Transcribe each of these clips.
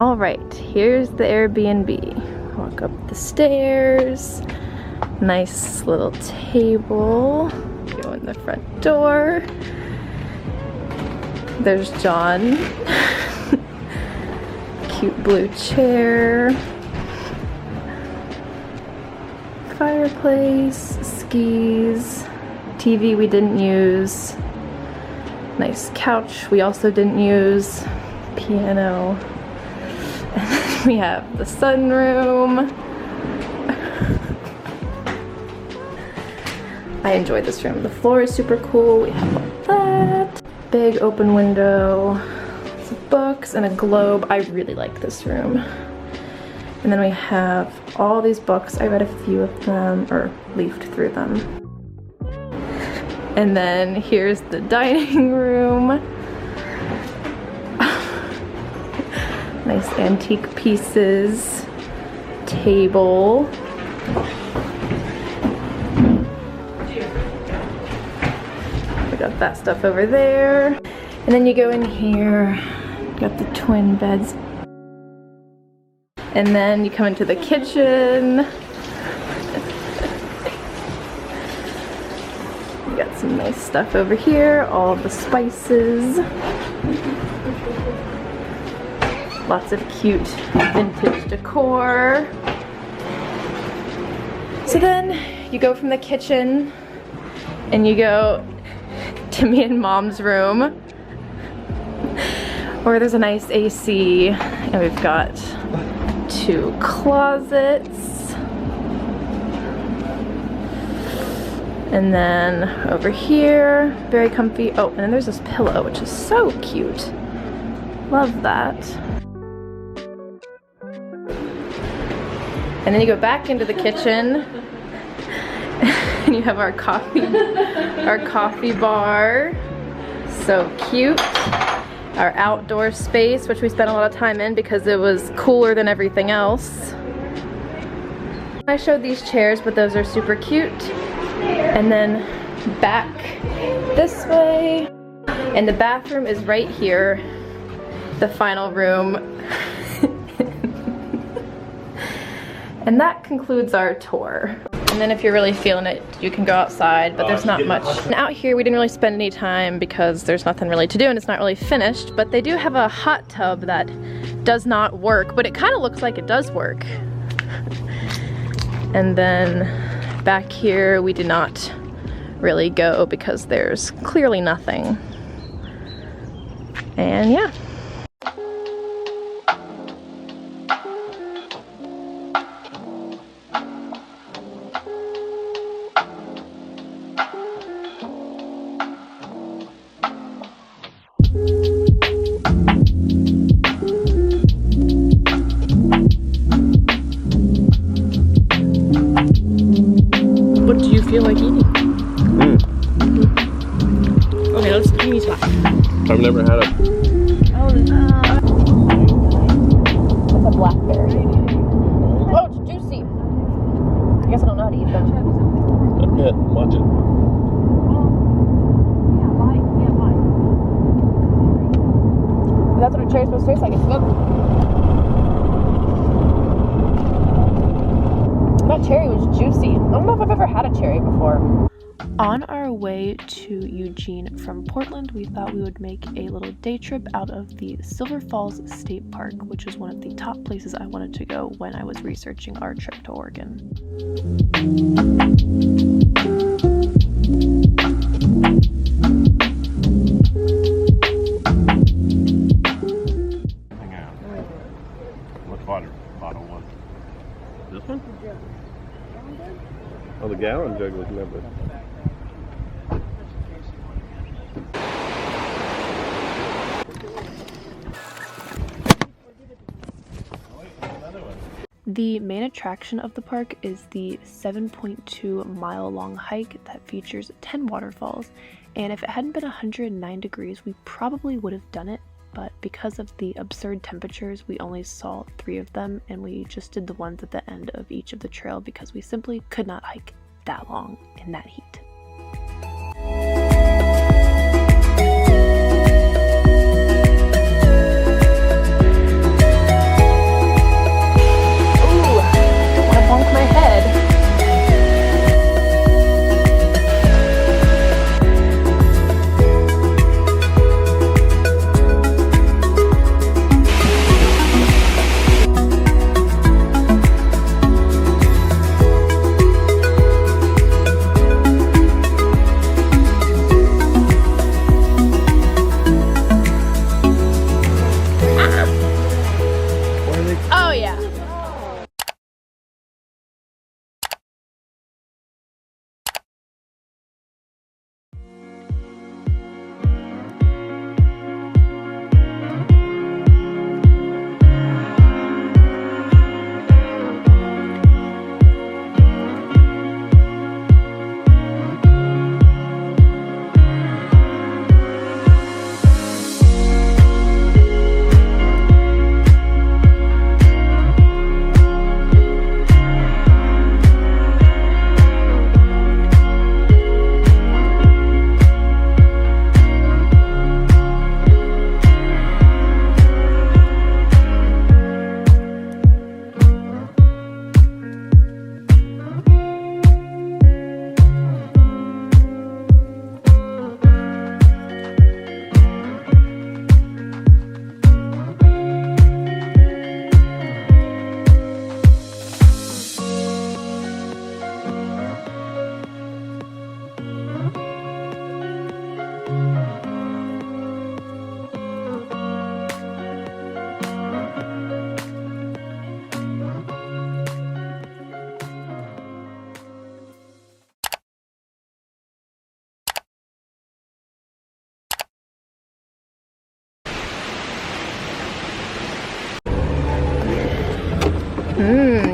All right, here's the Airbnb. Walk up the stairs. Nice little table. Go in the front door. There's John. Cute blue chair. Fireplace, skis, TV we didn't use. Nice couch we also didn't use. Piano. And then we have the sunroom. I enjoyed this room. The floor is super cool. We have all that. Big open window, some books, and a globe. I really like this room. And then we have all these books. I read a few of them, or leafed through them. And then here's the dining room. Nice antique pieces. Table. We got that stuff over there. And then you go in here, got the twin beds. And then you come into the kitchen. You got some nice stuff over here, all the spices. Lots of cute vintage decor. So then you go from the kitchen and you go to me and Mom's room, where there's a nice AC, and we've got 2 closets. And then over here, very comfy. Oh, and then there's this pillow, which is so cute. Love that. And then you go back into the kitchen and you have our coffee bar. So cute. Our outdoor space, which we spent a lot of time in because it was cooler than everything else. I showed these chairs, but those are super cute. And then back this way. And the bathroom is right here, the final room. And that concludes our tour. And then if you're really feeling it, you can go outside, but there's not much. And out here, we didn't really spend any time because there's nothing really to do and it's not really finished, but they do have a hot tub that does not work, but it kind of looks like it does work. And then back here, we did not really go because there's clearly nothing. And yeah. What do you feel like eating? Okay, let's give me talk. I've never had a... Oh, it's a blackberry. Oh, it's juicy. I guess I don't know how to eat them. Yeah, watch it. That's what a cherry's supposed to taste like. It's good. That cherry was juicy. I don't know if I've ever had a cherry before. On our way to Eugene from Portland, we thought we would make a little day trip out of the Silver Falls State Park, which is one of the top places I wanted to go when I was researching our trip to Oregon. What water bottle was it? This one? Oh, the gallon jug was never. The main attraction of the park is the 7.2-mile long hike that features 10 waterfalls, and if it hadn't been 109 degrees, we probably would have done it, but because of the absurd temperatures, we only saw 3 of them, and we just did the ones at the end of each of the trail because we simply could not hike that long in that heat.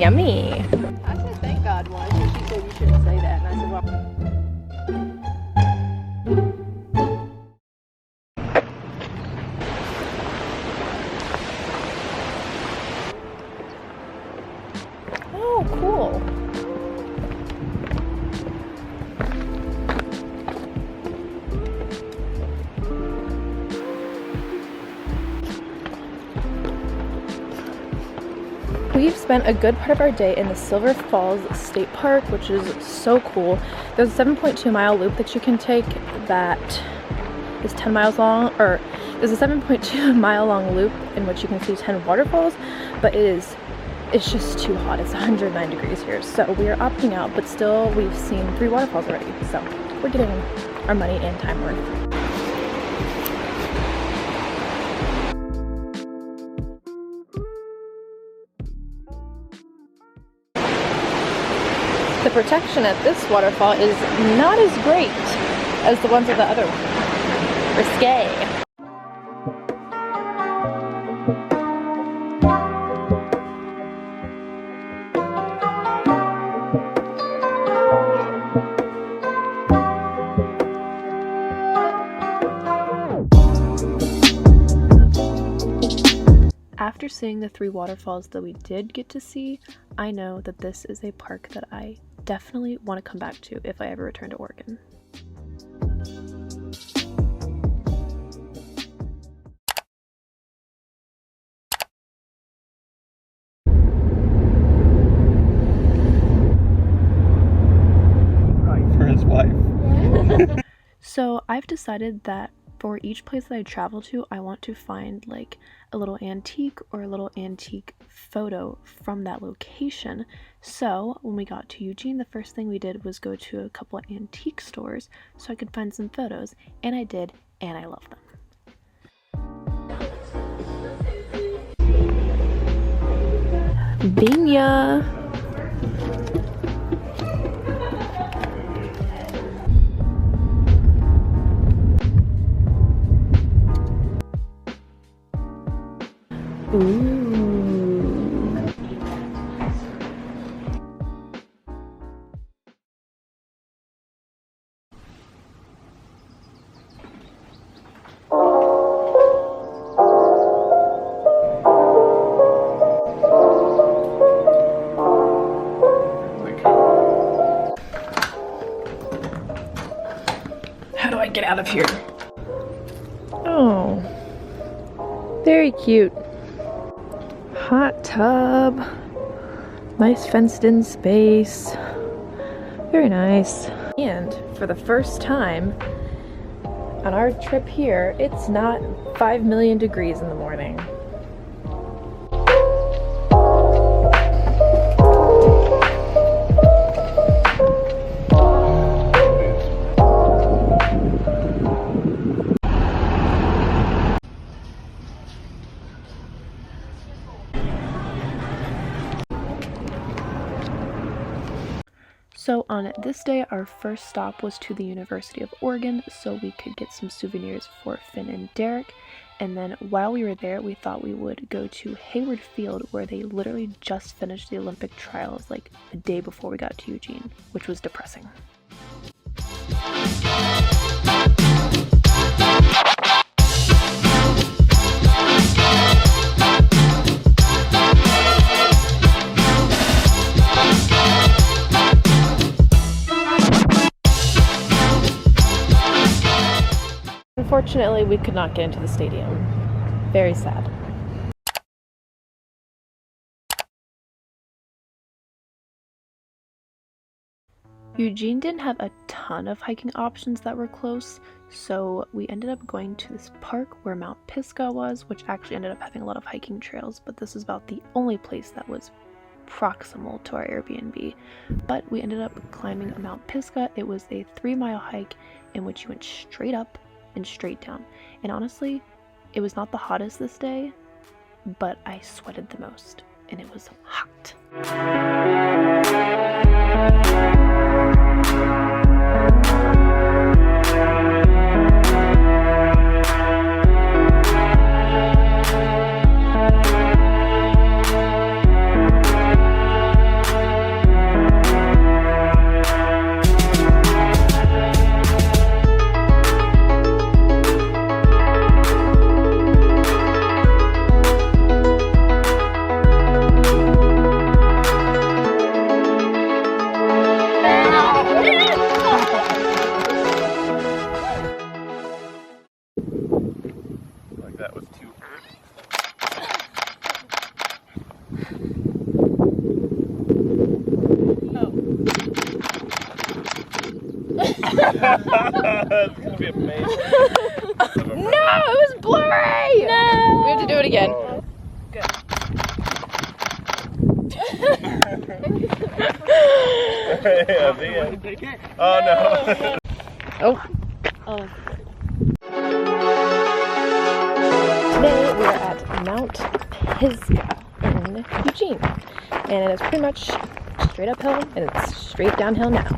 Yummy. I said thank God once, and she said you shouldn't say that, and I said, well. Oh, cool. We've spent a good part of our day in the Silver Falls State Park, which is so cool. There's a 7.2 mile loop that you can take that is 10 miles long, or there's a 7.2 mile long loop in which you can see 10 waterfalls, but it's just too hot. It's 109 degrees here, so we are opting out, but still we've seen 3 waterfalls already, so we're getting our money and time worth. The protection at this waterfall is not as great as the ones at the other one. Risque. After seeing the 3 waterfalls that we did get to see, I know that this is a park that I definitely want to come back to if I ever return to Oregon. Right for his wife. So I've decided that for each place that I travel to, I want to find like a little antique or a little antique photo from that location. So when we got to Eugene, the first thing we did was go to a couple of antique stores so I could find some photos, and I did, and I love them. Binya! Ooh. How do I get out of here? Oh, very cute. Hot tub, nice fenced in space, very nice. And for the first time on our trip here, it's not 5 million degrees in the morning. So on this day, our first stop was to the University of Oregon so we could get some souvenirs for Finn and Derek. And then while we were there, we thought we would go to Hayward Field, where they literally just finished the Olympic trials like a day before we got to Eugene, which was depressing. Unfortunately, we could not get into the stadium. Very sad. Eugene didn't have a ton of hiking options that were close, so we ended up going to this park where Mount Pisgah was, which actually ended up having a lot of hiking trails, but this is about the only place that was proximal to our Airbnb. But we ended up climbing Mount Pisgah. It was a 3-mile hike in which you went straight up and straight down. And honestly, it was not the hottest this day, but I sweated the most, and it was hot. It's gonna be amazing. No, it was blurry! No! We have to do it again. Oh. Yeah, the end. Oh no. Oh. Oh. Today we are at Mount Pisgah in Eugene. And it is pretty much straight uphill and it's straight downhill now.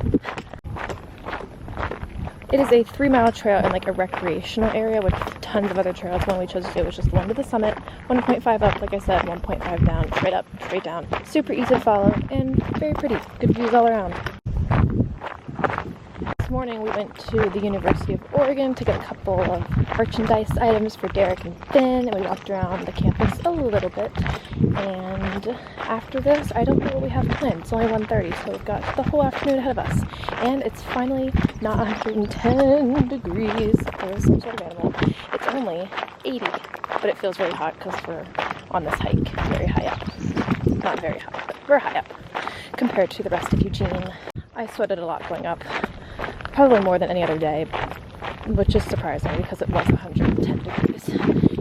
It is a 3-mile trail in like a recreational area with tons of other trails. The one we chose to do was just the one to the summit, 1.5 up, like I said, 1.5 down, straight up, straight down. Super easy to follow and very pretty. Good views all around. This morning we went to the University of Oregon to get a couple of merchandise items for Derek and Finn, and we walked around the campus a little bit. And after this, I don't know what we have planned. It's only 1:30, so we've got the whole afternoon ahead of us. And it's finally not 110 degrees. There's some sort of animal. It's only 80, but it feels very hot because we're on this hike very high up. Not very high, but we're high up compared to the rest of Eugene. I sweated a lot going up, probably more than any other day, which is surprising because it was 110 degrees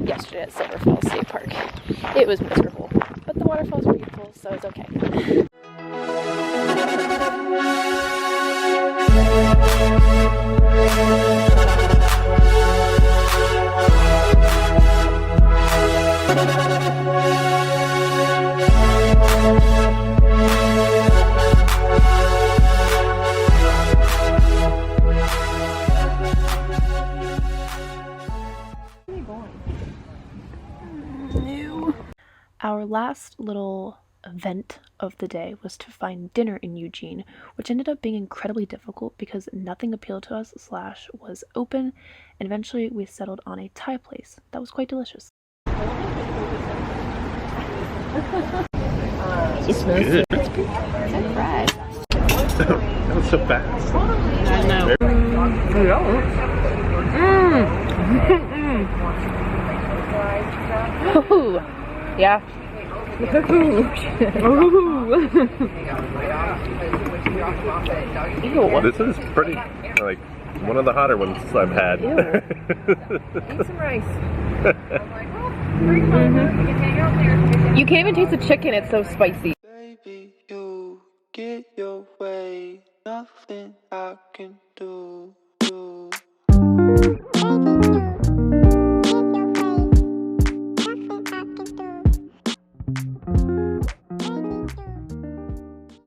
yesterday at Silver Falls State Park. It was miserable, but the waterfalls were beautiful, so it's okay. Our last little event of the day was to find dinner in Eugene, which ended up being incredibly difficult because nothing appealed to us / was open, and eventually we settled on a Thai place that was quite delicious. It's good. Right. That was so fast. I know. Ooh, yeah. Ew. This is pretty, like, one of the hotter ones I've had. Eat some rice. You can't even taste the chicken, it's so spicy. Baby, you get your way, nothing I can do.